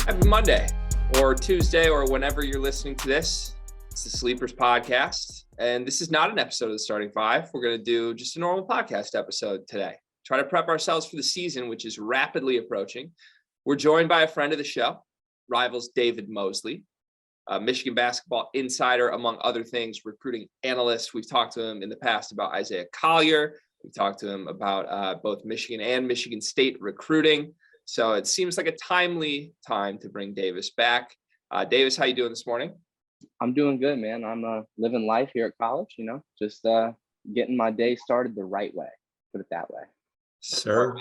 Happy Monday or Tuesday or whenever you're listening to this. It's the Sleepers Podcast. And this is not an episode of the Starting Five. We're going to do just a normal podcast episode today. Try to prep ourselves for the season, which is rapidly approaching. We're joined by a friend of the show, Rivals Davis Moseley, a Michigan basketball insider, among other things, recruiting analyst. We've talked to him in the past about Isaiah Collier. We've talked to him about both Michigan and Michigan State recruiting. So it seems like a timely time to bring Davis back. Davis, how you doing this morning? I'm doing good, man. I'm living life here at college, just getting my day started the right way, put it that way. Sir,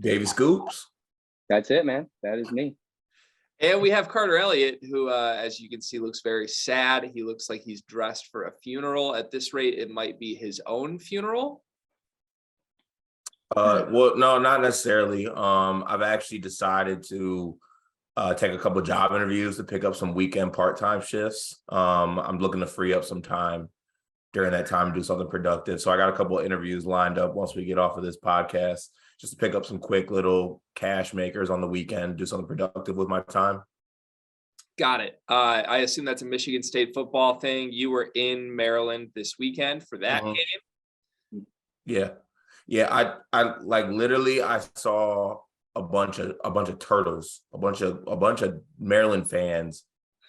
Davis Scoops. That's it, man. That is me. And we have Carter Elliott, who, as you can see, looks very sad. He looks like he's dressed for a funeral. At this rate, it might be his own funeral. Well, no, not necessarily. I've actually decided to take a couple of job interviews to pick up some weekend part-time shifts. I'm looking to free up some time during that time to do something productive. So I got a couple of interviews lined up once we get off of this podcast, just to pick up some quick little cash makers on the weekend, do something productive with my time. Got it. I assume that's a Michigan State football thing. You were in Maryland this weekend for that game. Yeah. I like literally I saw a bunch of turtles, a bunch of Maryland fans.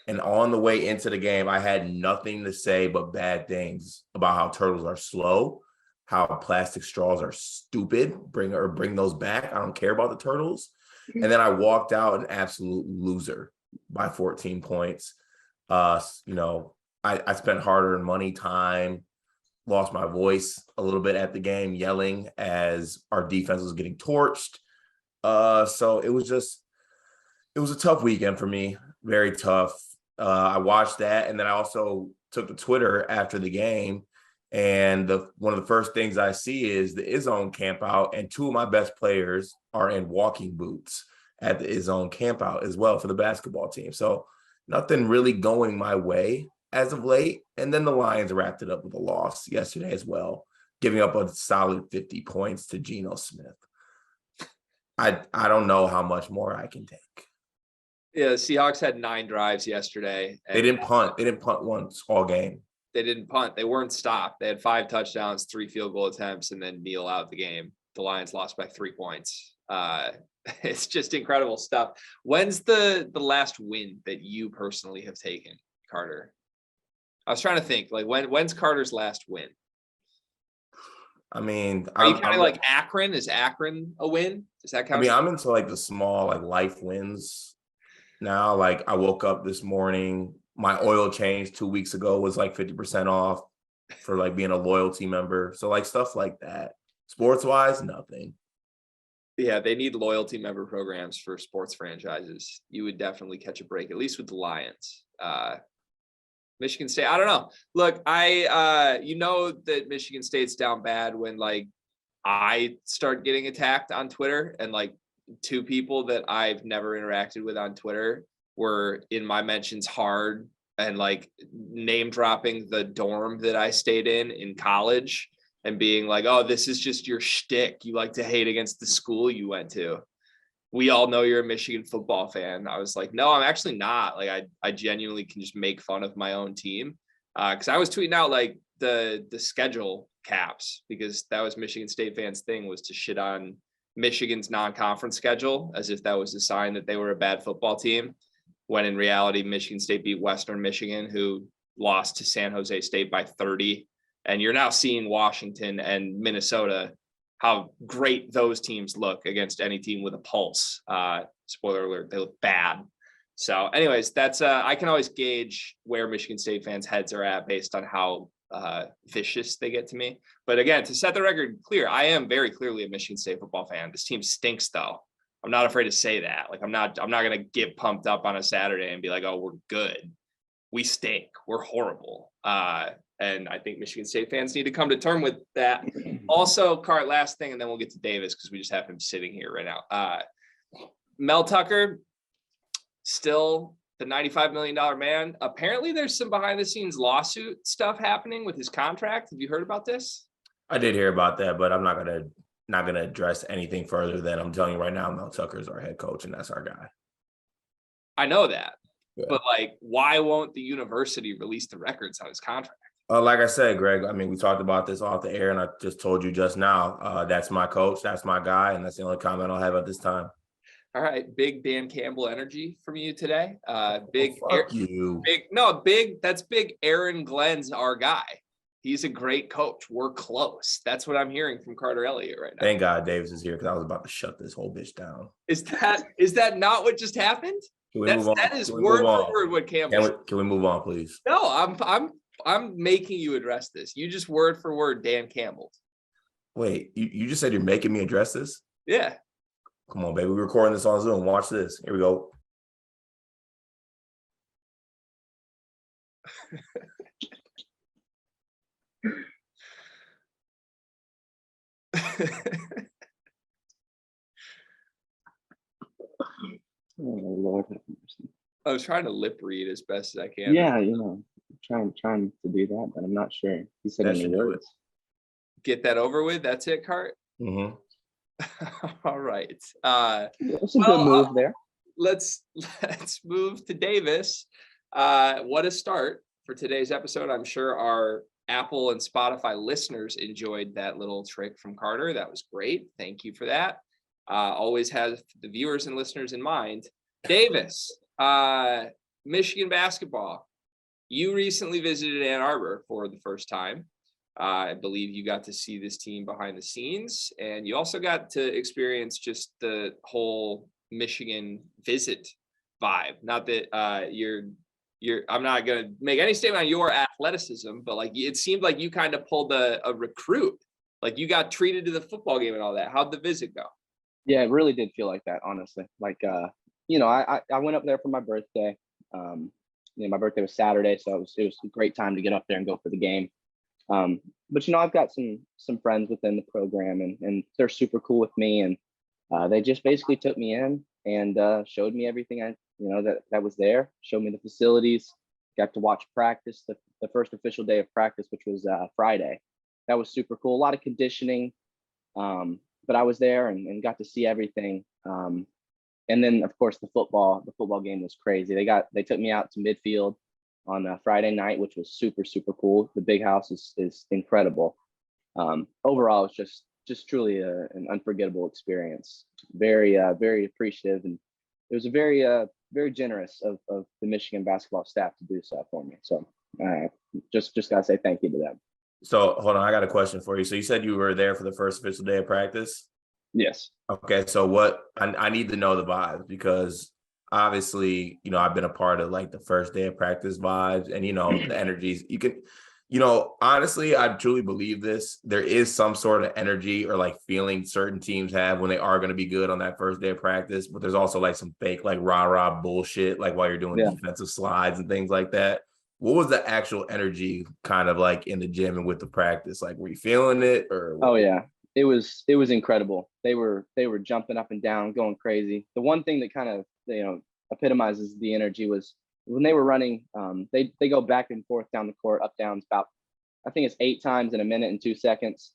And on the way into the game, I had nothing to say but bad things about how turtles are slow, how plastic straws are stupid. Bring those back. I don't care about the turtles. And then I walked out an absolute loser by 14 points. I spent hard-earned money, time, lost my voice a little bit at the game, yelling as our defense was getting torched. So it was a tough weekend for me, very tough. I watched that, and then I also took to Twitter after the game, and one of the first things I see is the Izzone camp out, and two of my best players are in walking boots at the Izzone camp out as well for the basketball team. So nothing really going my way as of late. And then the Lions wrapped it up with a loss yesterday as well, giving up a solid 50 points to Geno Smith. I don't know how much more I can take. Yeah, the Seahawks had 9 drives yesterday. They didn't punt. They didn't punt once all game. They didn't punt. They weren't stopped. They had 5 touchdowns, 3 field goal attempts, and then kneel out the game. The Lions lost by 3 points. It's just incredible stuff. When's the last win that you personally have taken, Carter? I was trying to think, like, when's Carter's last win? I mean, are you kind of like Akron? Is Akron a win? Does that count? I mean, I'm into like the small like life wins now. Like I woke up this morning, my oil change 2 weeks ago was like 50% off for like being a loyalty member. So like stuff like that. Sports wise, nothing. Yeah, they need loyalty member programs for sports franchises. You would definitely catch a break, at least with the Lions. Michigan State, I don't know. Look, that Michigan State's down bad when like I start getting attacked on Twitter, and like 2 people that I've never interacted with on Twitter were in my mentions hard and like name dropping the dorm that I stayed in college and being like, oh, this is just your shtick. You like to hate against the school you went to. We all know you're a Michigan football fan. I was like, no, I'm actually not. Like, I genuinely can just make fun of my own team. Because I was tweeting out like the schedule caps, because that was Michigan State fans' thing, was to shit on Michigan's non-conference schedule as if that was a sign that they were a bad football team. When in reality, Michigan State beat Western Michigan, who lost to San Jose State by 30. And you're now seeing Washington and Minnesota, how great those teams look against any team with a pulse. Spoiler alert, they look bad. So anyways, that's I can always gauge where Michigan State fans' heads are at based on how vicious they get to me. But again, to set the record clear, I am very clearly a Michigan State football fan. This team stinks though. I'm not afraid to say that. Like I'm not going to get pumped up on a Saturday and be like, oh, we're good. We stink. We're horrible. And I think Michigan State fans need to come to terms with that. Also, Cart, last thing, and then we'll get to Davis because we just have him sitting here right now. Mel Tucker, still the $95 million man. Apparently, there's some behind-the-scenes lawsuit stuff happening with his contract. Have you heard about this? I did hear about that, but I'm not gonna address anything further than I'm telling you right now. Mel Tucker is our head coach, and that's our guy. I know that. Yeah. But like, why won't the university release the records on his contract? Like I said, Greg, I mean, we talked about this off the air, and I just told you just now, that's my coach, that's my guy, and that's the only comment I'll have at this time. All right, big Dan Campbell energy from you today. Big, that's big. Aaron Glenn's our guy. He's a great coach. We're close. That's what I'm hearing from Carter Elliott right now. Thank God Davis is here, because I was about to shut this whole bitch down. Is that not what just happened? That is word for word what Campbell said. Can we move on, please? No, I'm making you address this. You just word for word Dan Campbell. Wait, you just said you're making me address this? Yeah. Come on, baby. We're recording this on Zoom. Watch this. Here we go. Oh, Lord have mercy. I was trying to lip read as best as I can. Yeah, trying to do that, but I'm not sure. He said any words. Get that over with. That's it, Cart. Mm-hmm. All right. That's a good move there. Let's move to Davis. What a start for today's episode. I'm sure our Apple and Spotify listeners enjoyed that little trick from Carter. That was great. Thank you for that. Always have the viewers and listeners in mind. Davis, Michigan basketball. You recently visited Ann Arbor for the first time. I believe you got to see this team behind the scenes, and you also got to experience just the whole Michigan visit vibe. Not that I'm not going to make any statement on your athleticism, but like it seemed like you kind of pulled a recruit. Like you got treated to the football game and all that. How'd the visit go? Yeah, it really did feel like that, honestly. Like, I went up there for my birthday. My birthday was Saturday, so it was a great time to get up there and go for the game. But I've got some friends within the program, and they're super cool with me, and they just basically took me in and showed me everything that was there. Showed me the facilities. Got to watch practice, the first official day of practice, which was Friday. That was super cool. A lot of conditioning, but I was there and got to see everything. And then of course the football game was crazy. They took me out to midfield on a Friday night, which was super, super cool. The big house is incredible. Overall, it's just truly an unforgettable experience. Very, very appreciative. And it was a very, very generous of the Michigan basketball staff to do so for me. So just got to say thank you to them. So hold on, I got a question for you. So you said you were there for the first official day of practice? Yes. Okay, so I need to know the vibes, because obviously, I've been a part of like the first day of practice vibes and, the energies. You can, honestly, I truly believe this. There is some sort of energy or like feeling certain teams have when they are going to be good on that first day of practice. But there's also like some fake, like rah-rah bullshit, like while you're doing defensive slides and things like that. What was the actual energy kind of like in the gym and with the practice? Like, were you feeling it or? Oh yeah, it was incredible. They were jumping up and down, going crazy. The one thing that kind of, epitomizes the energy was when they were running, they go back and forth down the court, up, downs, about, I think it's 8 times in a minute and 2 seconds.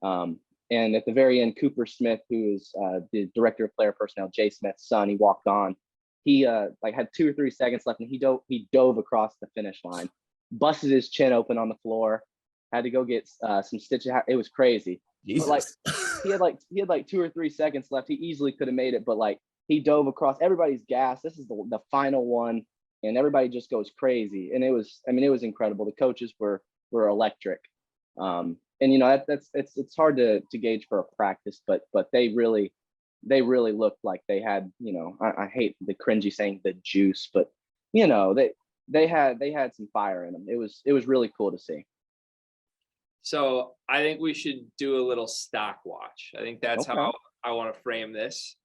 And at the very end, Cooper Smith, who is the director of player personnel, Jay Smith's son, he walked on. He had 2 or 3 seconds left, and he dove across the finish line, busted his chin open on the floor, had to go get some stitches. It was crazy. Jesus. But he had 2 or 3 seconds left. He easily could have made it, but he dove across. Everybody's gassed. This is the final one, and everybody just goes crazy. And it was incredible. The coaches were electric. And it's hard to gauge for a practice, but they really looked like they had, I hate the cringy saying the juice, but they had some fire in them. It was really cool to see. So I think we should do a little stock watch. I think that's how I want to frame this.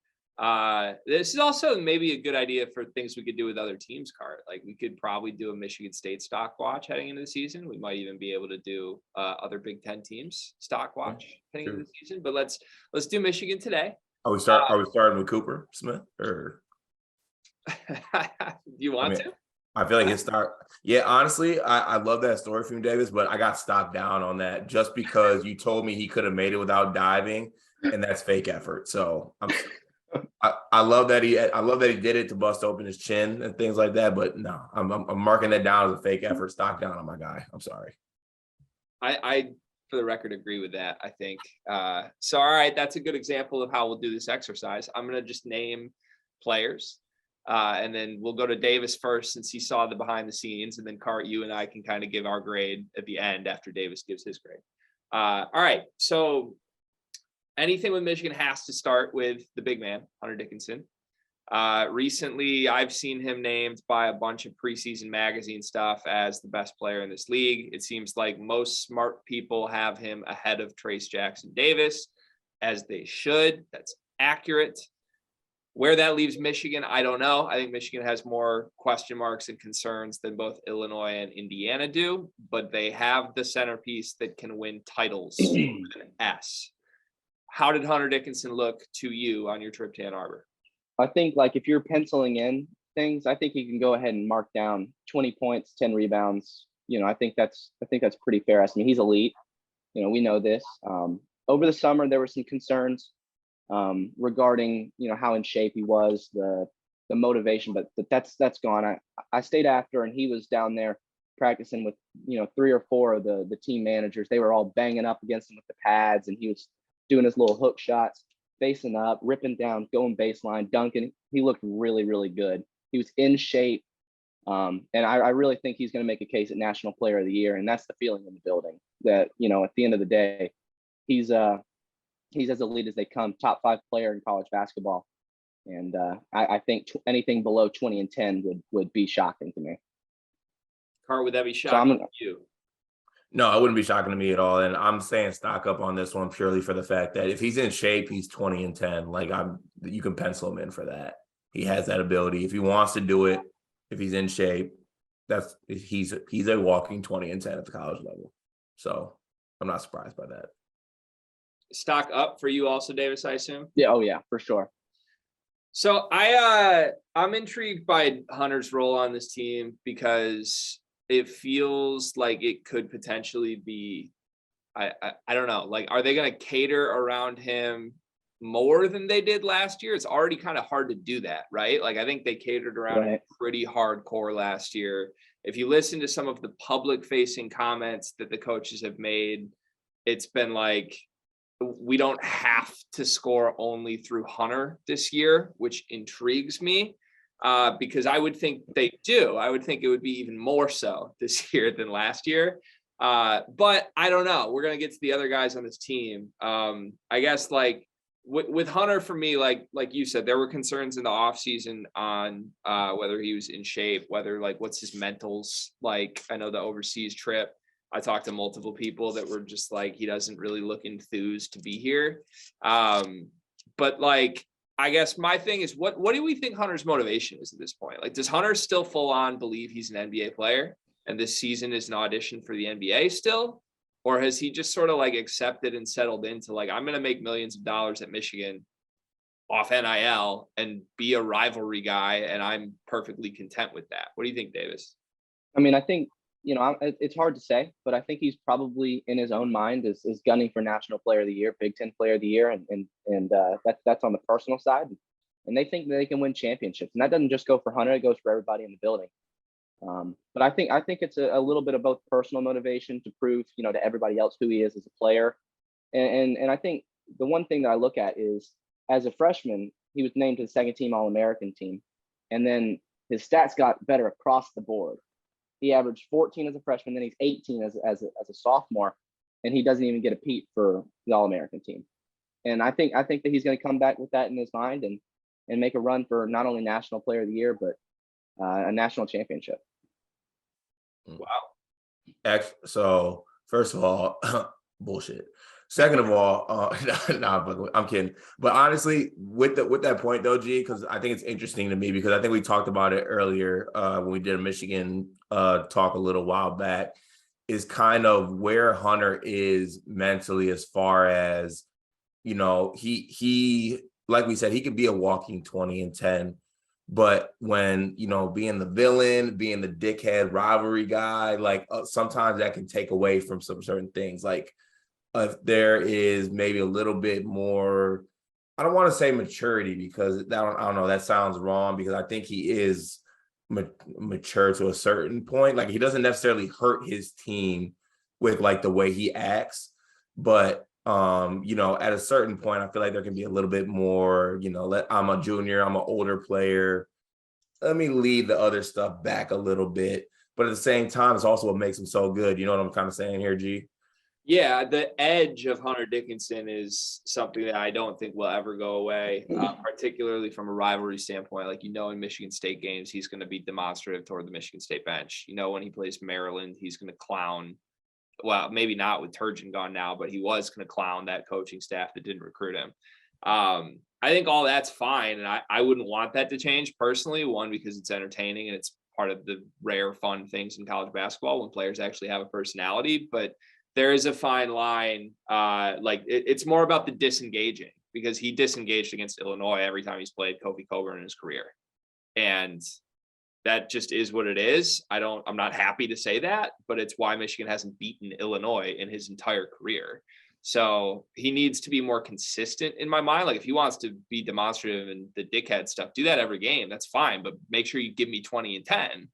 This is also maybe a good idea for things we could do with other teams, Cart. Like we could probably do a Michigan State stock watch heading into the season. We might even be able to do other Big Ten teams stock watch heading into the season. But let's do Michigan today. Are we starting with Cooper Smith or? Do you want to? I feel like his start. Yeah, honestly, I love that story from Davis, but I got stopped down on that just because you told me he could have made it without diving, and that's fake effort. So I love that he did it to bust open his chin and things like that. But no, I'm marking that down as a fake effort. Stock down on my guy. I'm sorry. I for the record agree with that. I think so. All right, that's a good example of how we'll do this exercise. I'm gonna just name players, and then we'll go to Davis first since he saw the behind the scenes, and then Cart, you and I can kind of give our grade at the end after Davis gives his grade. All right, so anything with Michigan has to start with the big man, Hunter Dickinson. Recently, I've seen him named by a bunch of preseason magazine stuff as the best player in this league. It seems like most smart people have him ahead of Trace Jackson Davis, as they should. That's accurate. Where that leaves Michigan, I don't know. I think Michigan has more question marks and concerns than both Illinois and Indiana do, but they have the centerpiece that can win titles with an S. How did Hunter Dickinson look to you on your trip to Ann Arbor? I think like if you're penciling in things, I think you can go ahead and mark down 20 points, 10 rebounds. I think that's pretty fair estimate. He's elite. We know this. Over the summer, there were some concerns regarding how in shape he was, the motivation, but that's gone. I stayed after, and he was down there practicing with 3 or 4 of the team managers. They were all banging up against him with the pads, and he was doing his little hook shots, facing up, ripping down, going baseline, dunking. He looked really, really good. He was in shape. And I really think he's going to make a case at National Player of the Year. And that's the feeling in the building that, at the end of the day, he's as elite as they come, top 5 player in college basketball. And I think anything below 20 and 10 would be shocking to me. Cart, would that be shocking to you? No, it wouldn't be shocking to me at all. And I'm saying stock up on this one purely for the fact that if he's in shape, he's 20 and 10. Like you can pencil him in for that. He has that ability. If he wants to do it, if he's in shape, he's a walking 20 and 10 at the college level. So I'm not surprised by that. Stock up for you also, Davis, I assume? Yeah, oh yeah, for sure. So I'm intrigued by Hunter's role on this team because it feels like it could potentially be, I don't know, like, are they going to cater around him more than they did last year? It's already kind of hard to do that, right? Like, I think they catered around him pretty hardcore last year. If you listen to some of the public facing comments that the coaches have made, it's been like, we don't have to score only through Hunter this year, which intrigues me. Because I would think they do. I would think it would be even more so this year than last year. But I don't know. We're going to get to the other guys on this team. I guess like with Hunter, for me, like you said, there were concerns in the offseason on whether he was in shape, whether like what's his mentals like. I know the overseas trip, I talked to multiple people that were just like, he doesn't really look enthused to be here. But like, I guess my thing is, what do we think Hunter's motivation is at this point? Like, does Hunter still full on believe he's an NBA player and this season is an audition for the NBA still? Or has he just sort of like accepted and settled into like, I'm going to make millions of dollars at Michigan off NIL and be a rivalry guy, and I'm perfectly content with that? What do you think, Davis? I mean, I think, it's hard to say, but I think he's probably in his own mind is gunning for National Player of the Year, Big Ten Player of the Year, and that's on the personal side. And they think that they can win championships, and that doesn't just go for Hunter; it goes for everybody in the building. But I think it's a little bit of both personal motivation to prove, to everybody else who he is as a player, and I think the one thing that I look at is as a freshman, he was named to the second team All-American team, and then his stats got better across the board. He averaged 14 as a freshman, then he's 18 as a sophomore, and he doesn't even get a peep for the All-American team. And I think that he's going to come back with that in his mind and make a run for not only National Player of the Year, but a national championship. Wow. So first of all, bullshit. Second of all, but I'm kidding. But honestly, with that point though, G, because I think it's interesting to me because I think we talked about it earlier when we did a Michigan talk a little while back, is kind of where Hunter is mentally as far as, he like we said, he could be a walking 20 and 10. But when, being the villain, being the dickhead rivalry guy, like sometimes that can take away from some certain things. Like if there is maybe a little bit more I don't want to say maturity because I don't know. That sounds wrong because I think he is mature to a certain point. Like he doesn't necessarily hurt his team with like the way he acts, but at a certain point, I feel like there can be a little bit more. I'm a junior, I'm an older player. Let me leave the other stuff back a little bit, but at the same time, it's also what makes him so good. You know what I'm kind of saying here, G? Yeah, the edge of Hunter Dickinson is something that I don't think will ever go away, particularly from a rivalry standpoint. Like, in Michigan State games, he's going to be demonstrative toward the Michigan State bench. When he plays Maryland, he's going to clown. Well, maybe not with Turgeon gone now, but he was going to clown that coaching staff that didn't recruit him. I think all that's fine, and I wouldn't want that to change personally. One, because it's entertaining and it's part of the rare fun things in college basketball when players actually have a personality, but there is a fine line. It's more about the disengaging, because he disengaged against Illinois every time he's played Kofi Cockburn in his career. And that just is what it is. I'm not happy to say that, but it's why Michigan hasn't beaten Illinois in his entire career. So he needs to be more consistent in my mind. Like if he wants to be demonstrative and the dickhead stuff, do that every game. That's fine. But make sure you give me 20 and 10.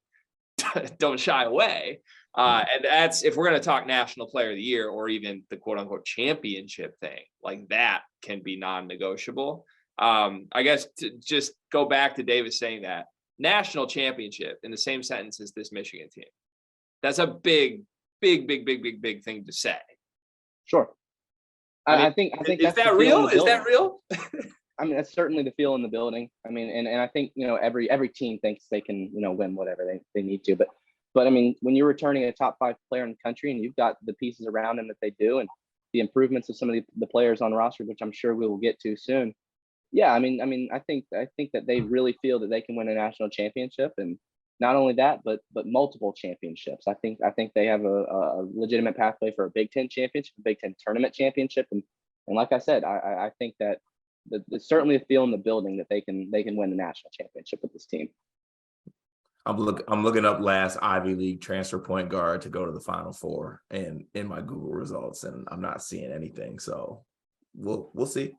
Don't shy away. And that's, if we're going to talk national player of the year or even the quote unquote championship thing, like that can be non-negotiable. I guess to just go back to Davis saying that national championship in the same sentence as this Michigan team. That's a big thing to say. Sure. I think is that real? Is that real? I mean, that's certainly the feel in the building. I mean, and I think, every team thinks they can, win whatever they need to. But I mean, when you're returning a top 5 player in the country and you've got the pieces around him that they do and the improvements of some of the players on the roster, which I'm sure we will get to soon. Yeah, I mean, I think that they really feel that they can win a national championship, and not only that, but multiple championships. I think they have a legitimate pathway for a Big Ten championship, a Big Ten tournament championship, and like I said, I think that there's certainly a feel in the building that they can win the national championship with this team. I'm looking up last Ivy League transfer point guard to go to the Final Four, and in my Google results, and I'm not seeing anything. So we'll see.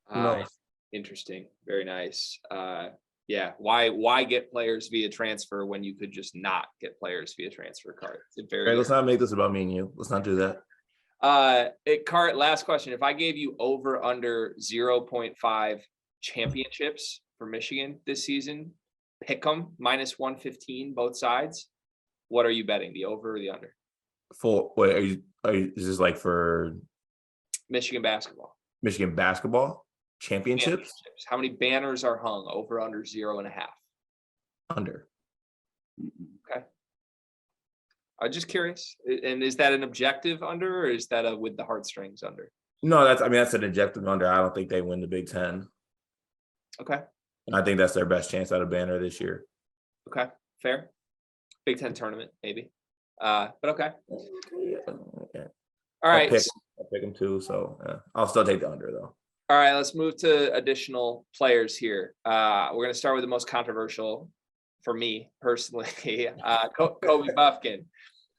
Who knows? Interesting. Very nice. Yeah. Why get players via transfer when you could just not get players via transfer card? Let's not make this about me and you. Let's not do that. Cart, last question. If I gave you over under 0.5 championships for Michigan this season, pick them -115, both sides, what are you betting, the over or the under? Is this like for Michigan basketball? Michigan basketball championships? How many banners are hung? Over under 0.5? Under. Okay. I'm just curious. And is that an objective under, or is that a with the heartstrings under? No, that's an objective under. I don't think they win the Big Ten. Okay. And I think that's their best chance at a banner this year. Okay. Fair. Big Ten tournament, maybe. But okay. Yeah. All right. I'll pick them too. So I'll still take the under though. All right. Let's move to additional players here. We're going to start with the most controversial for me personally, Kobe Bufkin.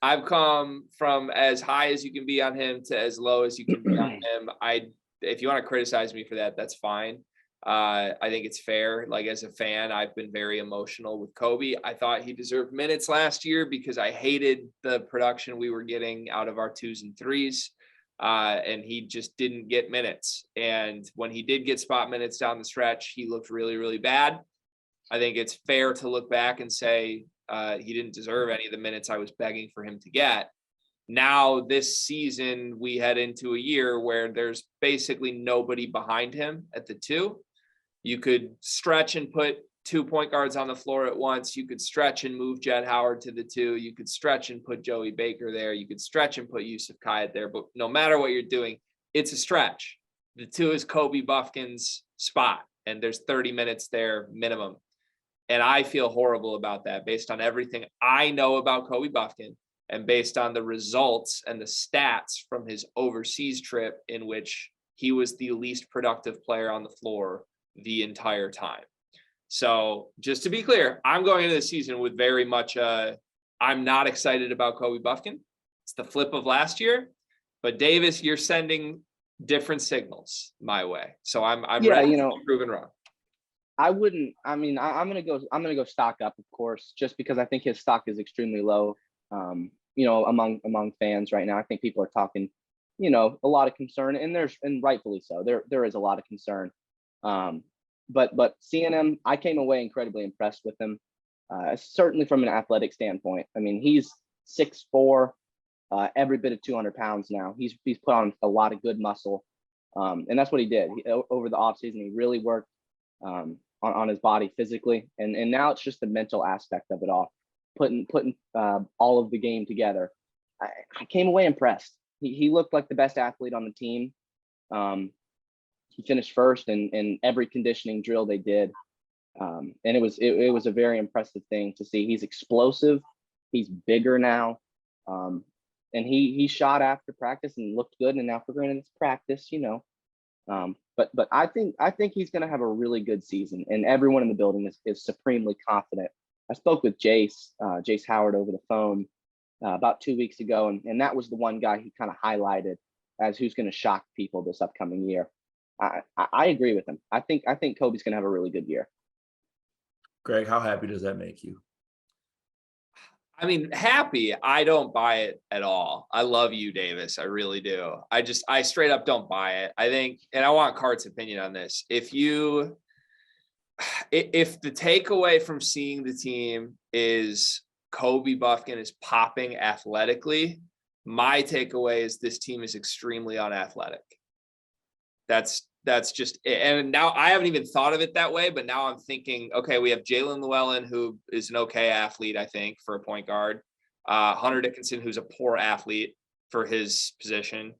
I've come from as high as you can be on him to as low as you can be on him. If you want to criticize me for that, that's fine. I think it's fair. Like, as a fan, I've been very emotional with Kobe. I thought he deserved minutes last year because I hated the production we were getting out of our 2s and 3s. And he just didn't get minutes. And when he did get spot minutes down the stretch, he looked really, really bad. I think it's fair to look back and say he didn't deserve any of the minutes I was begging for him to get. Now, this season, we head into a year where there's basically nobody behind him at the 2. You could stretch and put 2 point guards on the floor at once. You could stretch and move Jett Howard to the 2. You could stretch and put Joey Baker there. You could stretch and put Yusuf Kayat there. But no matter what you're doing, it's a stretch. The 2 is Kobe Bufkin's spot, and there's 30 minutes there minimum. And I feel horrible about that based on everything I know about Kobe Bufkin and based on the results and the stats from his overseas trip, in which he was the least productive player on the floor the entire time. So just to be clear, I'm going into the season with very much I'm not excited about Kobe Bufkin. It's the flip of last year. But Davis, you're sending different signals my way. So I'm Yeah, ready you to know, be proven wrong. I wouldn't. I mean, I'm gonna go stock up, of course, just because I think his stock is extremely low. You know, among fans right now, I think people are talking, you know, a lot of concern, and rightfully so. There is a lot of concern. But seeing him, I came away incredibly impressed with him. Certainly from an athletic standpoint. I mean, he's 6'4", every bit of 200 pounds now. He's put on a lot of good muscle, and that's what he did over the offseason. He really worked on his body physically, and now it's just the mental aspect of it all, putting all of the game together. I came away impressed. He looked like the best athlete on the team. He finished first in every conditioning drill they did. And it was a very impressive thing to see. He's explosive. He's bigger now. And he shot after practice and looked good. And now for granted it's practice, you know. But I think he's going to have a really good season, and everyone in the building is supremely confident. I spoke with Jett Howard over the phone about 2 weeks ago, and that was the one guy he kind of highlighted as who's going to shock people this upcoming year. I agree with him. I think Kobe's going to have a really good year. Greg, how happy does that make you? I mean, happy, I don't buy it at all. I love you, Davis. I really do. I straight up don't buy it. I think, and I want Cart's opinion on this. If the takeaway from seeing the team is Kobe Bufkin is popping athletically, my takeaway is this team is extremely unathletic. That's just it. And now I haven't even thought of it that way, but now I'm thinking, okay, we have Jalen Llewellyn, who is an okay athlete, I think, for a point guard. Hunter Dickinson, who's a poor athlete for his position.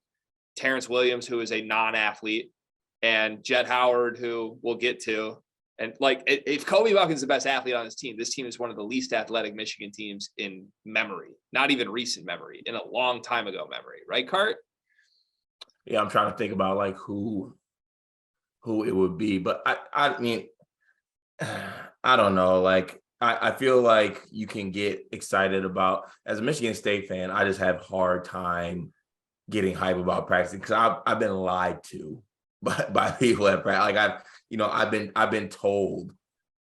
Terrence Williams, who is a non-athlete. And Jett Howard, who we'll get to. And like, if Kobe Bufkin's the best athlete on this team is one of the least athletic Michigan teams in memory, not even recent memory, in a long time ago memory. Right, Cart? Yeah, I'm trying to think about like who it would be, but I mean, I don't know. Like, I feel like you can get excited about, as a Michigan State fan, I just have a hard time getting hype about practicing because I've been lied to by people at practice. Like I've been told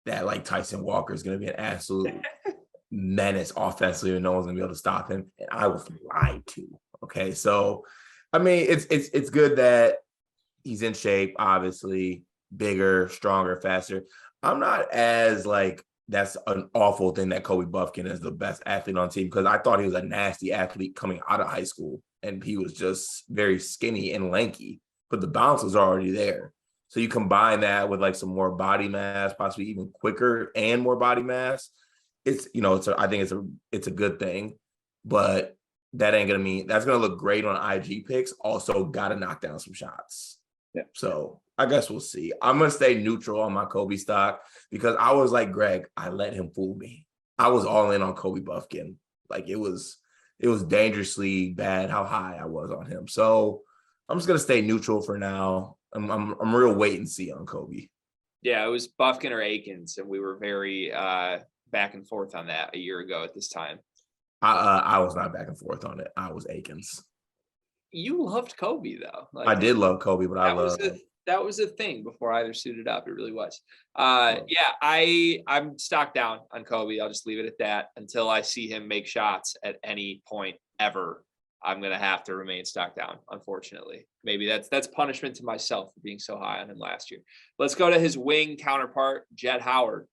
that like Tyson Walker is going to be an absolute menace offensively and no one's going to be able to stop him, and I was lied to. Okay, so I mean, it's good that he's in shape, obviously, bigger, stronger, faster. I'm not as like, that's an awful thing that Kobe Bufkin is the best athlete on the team, because I thought he was a nasty athlete coming out of high school, and he was just very skinny and lanky, but the bounce was already there. So you combine that with like some more body mass, possibly even quicker and more body mass. I think it's a good thing, but that ain't gonna mean that's gonna look great on IG pics. Also, gotta knock down some shots. Yeah. So I guess we'll see. I'm gonna stay neutral on my Kobe stock because I was like Greg. I let him fool me. I was all in on Kobe Bufkin. Like it was dangerously bad how high I was on him. So I'm just gonna stay neutral for now. I'm real wait and see on Kobe. Yeah, it was Bufkin or Akins, and we were very back and forth on that a year ago at this time. I was not back and forth on it. I was Akins. You loved Kobe though. Like, I did love Kobe, but that was a thing before either suited up. It really was. I'm stocked down on Kobe. I'll just leave it at that until I see him make shots at any point ever. I'm gonna have to remain stocked down, unfortunately. Maybe that's punishment to myself for being so high on him last year. Let's go to his wing counterpart, Jett Howard,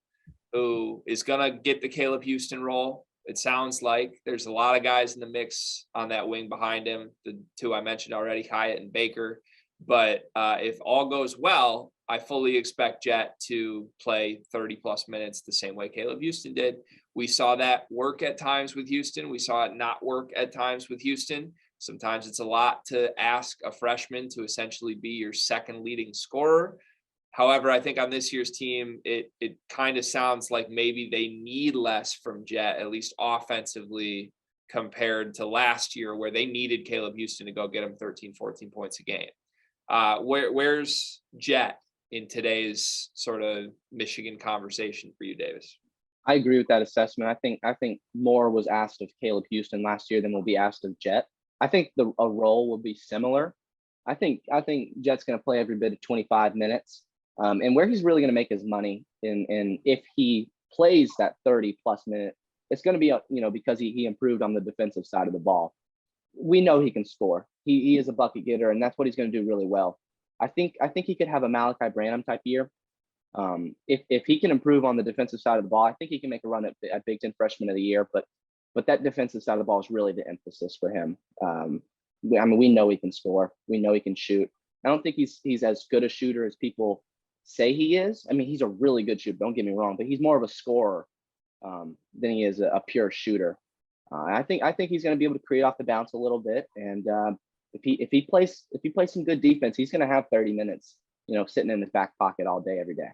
who is gonna get the Caleb Houston role. It sounds like there's a lot of guys in the mix on that wing behind him. The two I mentioned already, Hyatt and Baker. But if all goes well, I fully expect Jett to play 30-plus minutes the same way Caleb Houston did. We saw that work at times with Houston. We saw it not work at times with Houston. Sometimes it's a lot to ask a freshman to essentially be your second leading scorer. However, I think on this year's team, it kind of sounds like maybe they need less from Jett, at least offensively, compared to last year where they needed Caleb Houston to go get him 13, 14 points a game. Where's Jett in today's sort of Michigan conversation for you, Davis? I agree with that assessment. I think more was asked of Caleb Houston last year than will be asked of Jett. I think a role will be similar. I think Jett's going to play every bit of 25 minutes. And where he's really going to make his money in if he plays that 30 plus minute, it's going to be, because he improved on the defensive side of the ball. We know he can score. He is a bucket getter, and that's what he's going to do really well. I think he could have a Malachi Branham type year. If he can improve on the defensive side of the ball, I think he can make a run at Big Ten Freshman of the Year. But that defensive side of the ball is really the emphasis for him. We know he can score. We know he can shoot. I don't think he's as good a shooter as people say he is. I mean, he's a really good shooter. Don't get me wrong, but he's more of a scorer than he is a pure shooter. I think he's going to be able to create off the bounce a little bit, and if he plays some good defense, he's going to have 30 minutes, sitting in his back pocket all day, every day.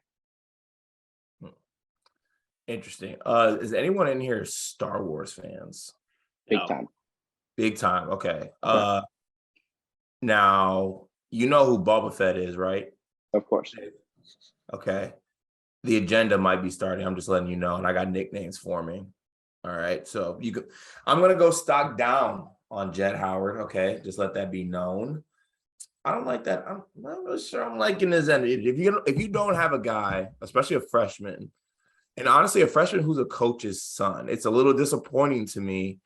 Interesting. Is anyone in here Star Wars fans? Big time. Big time. Okay. Now you know who Boba Fett is, right? Of course. Okay. The agenda might be starting. I'm just letting you know, and I got nicknames forming. All right. So I'm gonna go stock down on Jett Howard. Okay, just let that be known. I don't like that. I'm not really sure I'm liking his energy. If you don't have a guy, especially a freshman, and honestly a freshman who's a coach's son, it's a little disappointing to me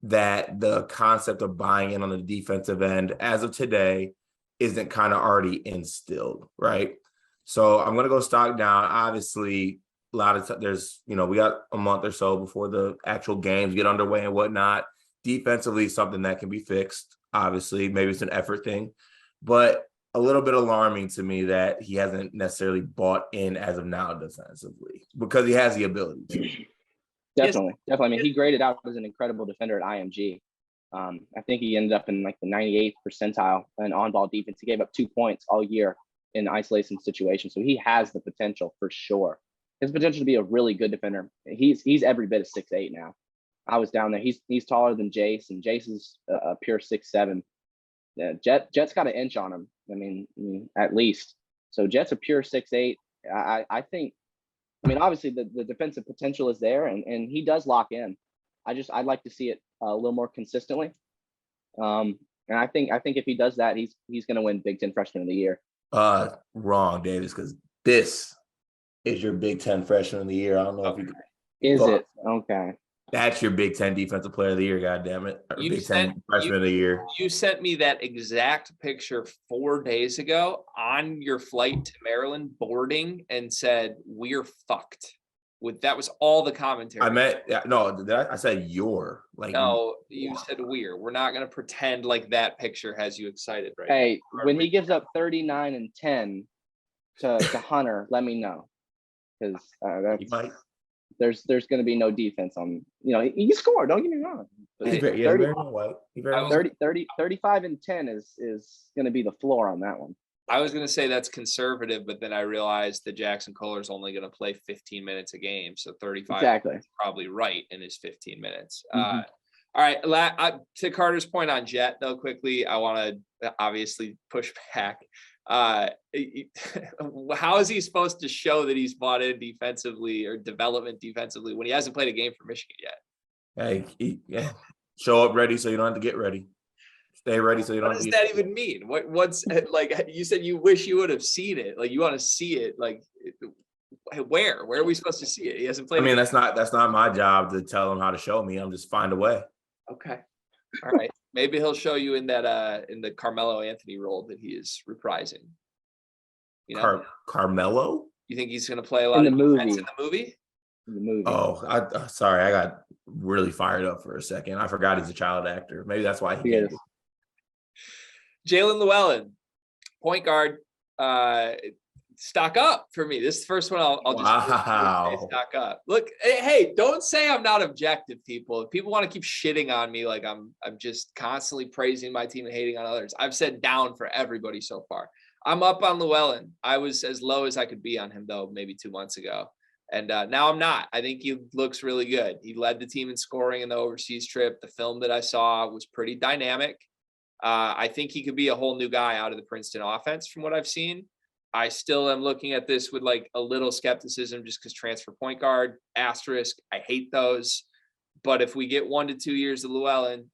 that the concept of buying in on the defensive end as of today isn't kind of already instilled, right? So I'm going to go stock down. Obviously, a lot of there's, we got a month or so before the actual games get underway and whatnot. Defensively, something that can be fixed. Obviously, maybe it's an effort thing, but a little bit alarming to me that he hasn't necessarily bought in as of now defensively, because he has the ability to. Definitely. I mean, he graded out as an incredible defender at IMG. I think he ended up in like the 98th percentile in on-ball defense. He gave up 2 points all year in isolation situations. So he has the potential for sure. His potential to be a really good defender. He's every bit of 6'8" now. I was down there. He's taller than Jace, and Jace is a pure 6'7". Jett's got an inch on him. I mean, at least. So Jett's a pure 6'8". I think. I mean, obviously the defensive potential is there, and he does lock in. I'd like to see it a little more consistently. And I think if he does that, he's going to win Big Ten Freshman of the Year. Wrong, Davis, because this is your Big Ten Freshman of the Year. I don't know if you is it okay. That's your Big Ten Defensive Player of the Year, goddammit. Big Ten Freshman of the Year. You sent me that exact picture 4 days ago on your flight to Maryland boarding and said, "We're fucked." That was all the commentary. I said your. No, you said we're. We're not going to pretend like that picture has you excited right Hey, now. When he gives up 39 and 10 to Hunter, let me know. Because there's going to be no defense on, he can score, don't get me wrong. But 35 and 10 is going to be the floor on that one. I was going to say that's conservative, but then I realized that Jackson Kohler is only going to play 15 minutes a game. So 35 is probably right in his 15 minutes. Mm-hmm. All right. To Carter's point on Jett, though, quickly, I want to obviously push back. How is he supposed to show that he's bought in defensively or development defensively when he hasn't played a game for Michigan yet? Hey, show up ready so you don't have to get ready. Stay ready so you don't. What does that even mean? What's like? You said you wish you would have seen it. Like you want to see it. Like where are we supposed to see it? He hasn't played. I mean, that's not my job to tell him how to show me. I'm just find a way. Okay. All right. Maybe he'll show you in that in the Carmelo Anthony role that he is reprising. Carmelo? You think he's going to play a lot of defense in the movie? In the movie. Oh, sorry. I got really fired up for a second. I forgot he's a child actor. Maybe that's why he is. Jalen Llewellyn, point guard. Stock up for me. This is the first one I'll just say stock up. Look, hey, don't say I'm not objective, people. If people want to keep shitting on me like I'm just constantly praising my team and hating on others, I've said down for everybody so far. I'm up on Llewellyn. I was as low as I could be on him, though, maybe 2 months ago. And now I'm not. I think he looks really good. He led the team in scoring in the overseas trip. The film that I saw was pretty dynamic. I think he could be a whole new guy out of the Princeton offense from what I've seen. I still am looking at this with like a little skepticism just because transfer point guard, asterisk. I hate those. But if we get 1 to 2 years of Llewellyn,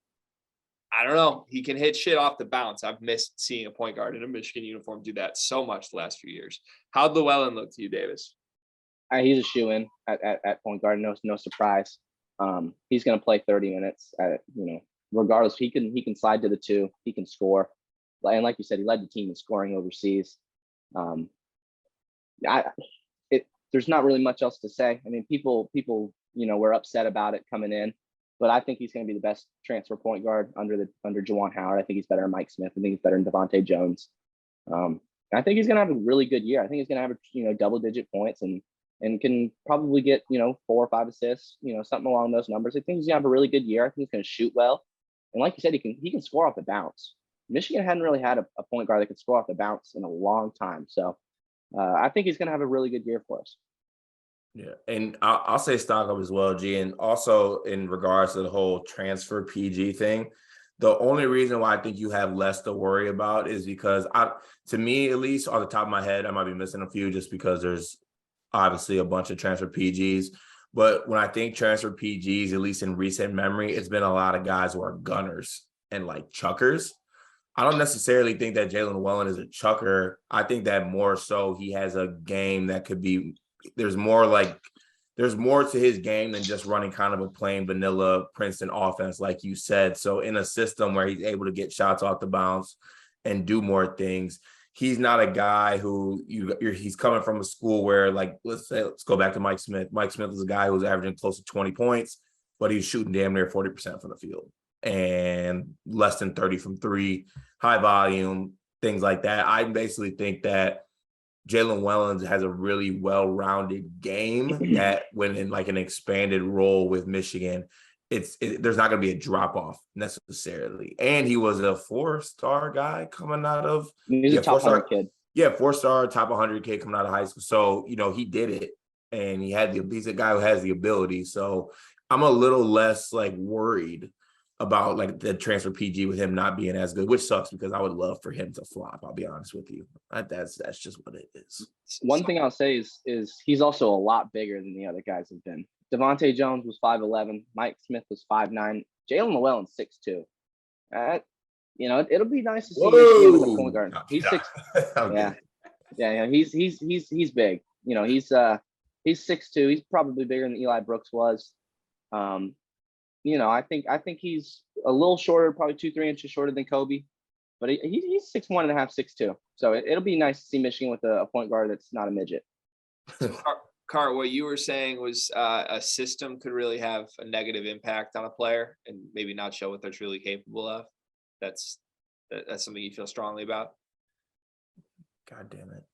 I don't know. He can hit shit off the bounce. I've missed seeing a point guard in a Michigan uniform do that so much the last few years. How'd Llewellyn look to you, Davis? He's a shoe-in at point guard. No surprise. He's going to play 30 minutes. Regardless, he can slide to the 2. He can score, and like you said, he led the team in scoring overseas. There's not really much else to say. I mean, people were upset about it coming in, but I think he's going to be the best transfer point guard under Juwan Howard. I think he's better than Mike Smith. I think he's better than Devontae Jones. I think he's going to have a really good year. I think he's going to average double-digit points and can probably get 4 or 5 assists, something along those numbers. I think he's going to have a really good year. I think he's going to shoot well, and like you said, he can score off the bounce. Michigan hadn't really had a point guard that could score off the bounce in a long time, so I think he's going to have a really good year for us. Yeah, and I'll say stock up as well, G. And also in regards to the whole transfer PG thing, the only reason why I think you have less to worry about is because to me, at least on the top of my head, I might be missing a few just because there's obviously a bunch of transfer PGs. But when I think transfer PGs, at least in recent memory, it's been a lot of guys who are gunners and like chuckers. I don't necessarily think that Jalen Llewellyn is a chucker. I think that more so he has a game that could be, there's more to his game than just running kind of a plain vanilla Princeton offense, like you said. So in a system where he's able to get shots off the bounce and do more things, he's not a guy who he's coming from a school where, like, let's go back to Mike Smith. Mike Smith is a guy who was averaging close to 20 points, but he was shooting damn near 40% from the field and less than 30 from 3, high volume, things like that. I basically think that Jalen Llewellyn has a really well-rounded game that when in like an expanded role with Michigan, there's not going to be a drop-off necessarily. And he was a 4-star guy coming out of he's a top 100 kid. Yeah, 4-star, top 100 kid coming out of high school. So, he did it, and he's a guy who has the ability. So I'm a little less like worried about like the transfer PG with him not being as good, which sucks because I would love for him to flop. I'll be honest with you. That's just what it is. One thing I'll say is he's also a lot bigger than the other guys have been. Devontae Jones was 5'11", Mike Smith was 5'9", Jalen Llewellyn 6'2". It'll be nice to see Michigan with a point guard. He's 6. Okay. Yeah. He's big. He's 6'2". He's probably bigger than Eli Brooks was. I think he's a little shorter, probably 2-3 inches shorter than Kobe, but he's 6'1.5", 6'2". So it'll be nice to see Michigan with a point guard that's not a midget. Cart, what you were saying was a system could really have a negative impact on a player and maybe not show what they're truly capable of. That's something you feel strongly about. God damn it.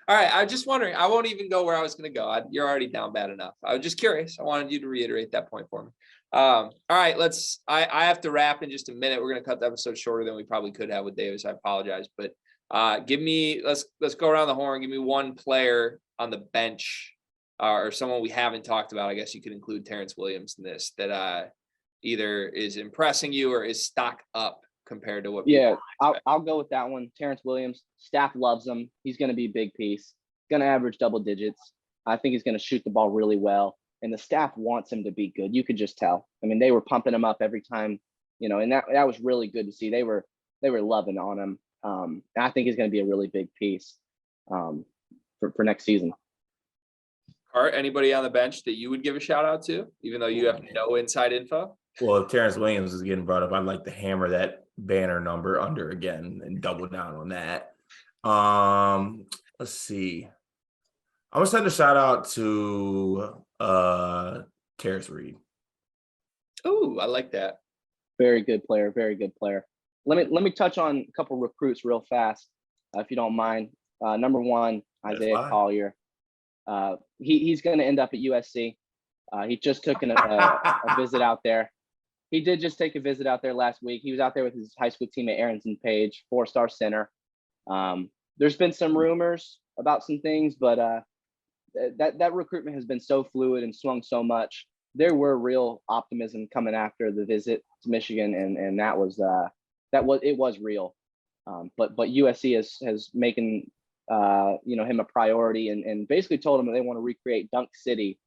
All right. I'm just wondering, I won't even go where I was going to go. You're already down bad enough. I was just curious. I wanted you to reiterate that point for me. All right, I have to wrap in just a minute. We're going to cut the episode shorter than we probably could have with Davis. I apologize, but let's go around the horn. Give me one player on the bench or someone we haven't talked about. I guess you could include Terrence Williams in this that either is impressing you or is stock up compared to what. Yeah, I'll go with that one. Terrence Williams, staff loves him. He's going to be a big piece. Going to average double digits. I think he's going to shoot the ball really well, and the staff wants him to be good. You could just tell. I mean, they were pumping him up every time, and that was really good to see. They were loving on him. And I think he's going to be a really big piece for next season. Art, anybody on the bench that you would give a shout out to, even though you have no inside info? Well, if Terrence Williams is getting brought up, I'd like to hammer that banner number under again and double down on that. Let's see. I'm gonna send a shout out to Terrace Reed. Oh, I like that. Very good player. Very good player. Let me touch on a couple recruits real fast, if you don't mind. Number one, Isaiah Collier. He's going to end up at USC. He just took a visit out there. He did just take a visit out there last week. He was out there with his high school teammate Aronson Page, 4-star center. There's been some rumors about some things, but that recruitment has been so fluid and swung so much. There were real optimism coming after the visit to Michigan, and it was real. But USC has making him a priority and basically told him that they want to recreate Dunk City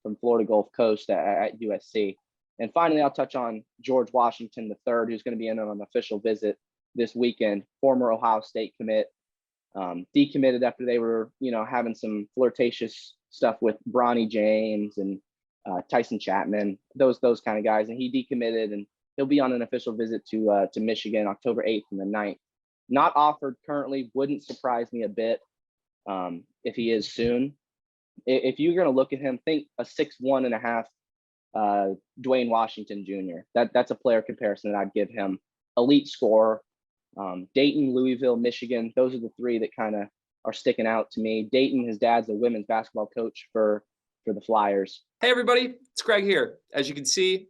from Florida Gulf Coast at USC. And finally, I'll touch on George Washington III, who's going to be in on an official visit this weekend. Former Ohio State commit, decommitted after they were, having some flirtatious stuff with Bronny James and Tyson Chapman, those kind of guys. And he decommitted, and he'll be on an official visit to Michigan October 8th and the 9th. Not offered currently, wouldn't surprise me a bit if he is soon. If you're going to look at him, think a 6'1.5" Dwayne Washington Jr. That's a player comparison that I'd give him. Elite scorer. Dayton, Louisville, Michigan. Those are the three that kind of are sticking out to me. Dayton, his dad's a women's basketball coach for the Flyers. Hey everybody, it's Greg here. As you can see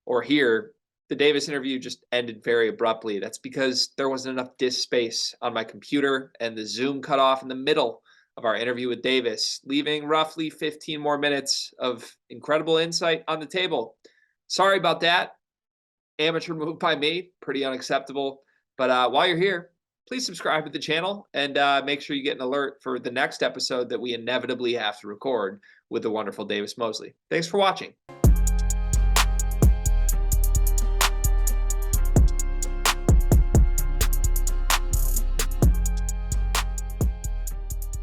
or hear, the Davis interview just ended very abruptly. That's because there wasn't enough disk space on my computer, and the Zoom cut off in the middle of our interview with Davis, leaving roughly 15 more minutes of incredible insight on the table. Sorry about that. Amateur move by me, pretty unacceptable. But while you're here, please subscribe to the channel and make sure you get an alert for the next episode that we inevitably have to record with the wonderful Davis Moseley. Thanks for watching.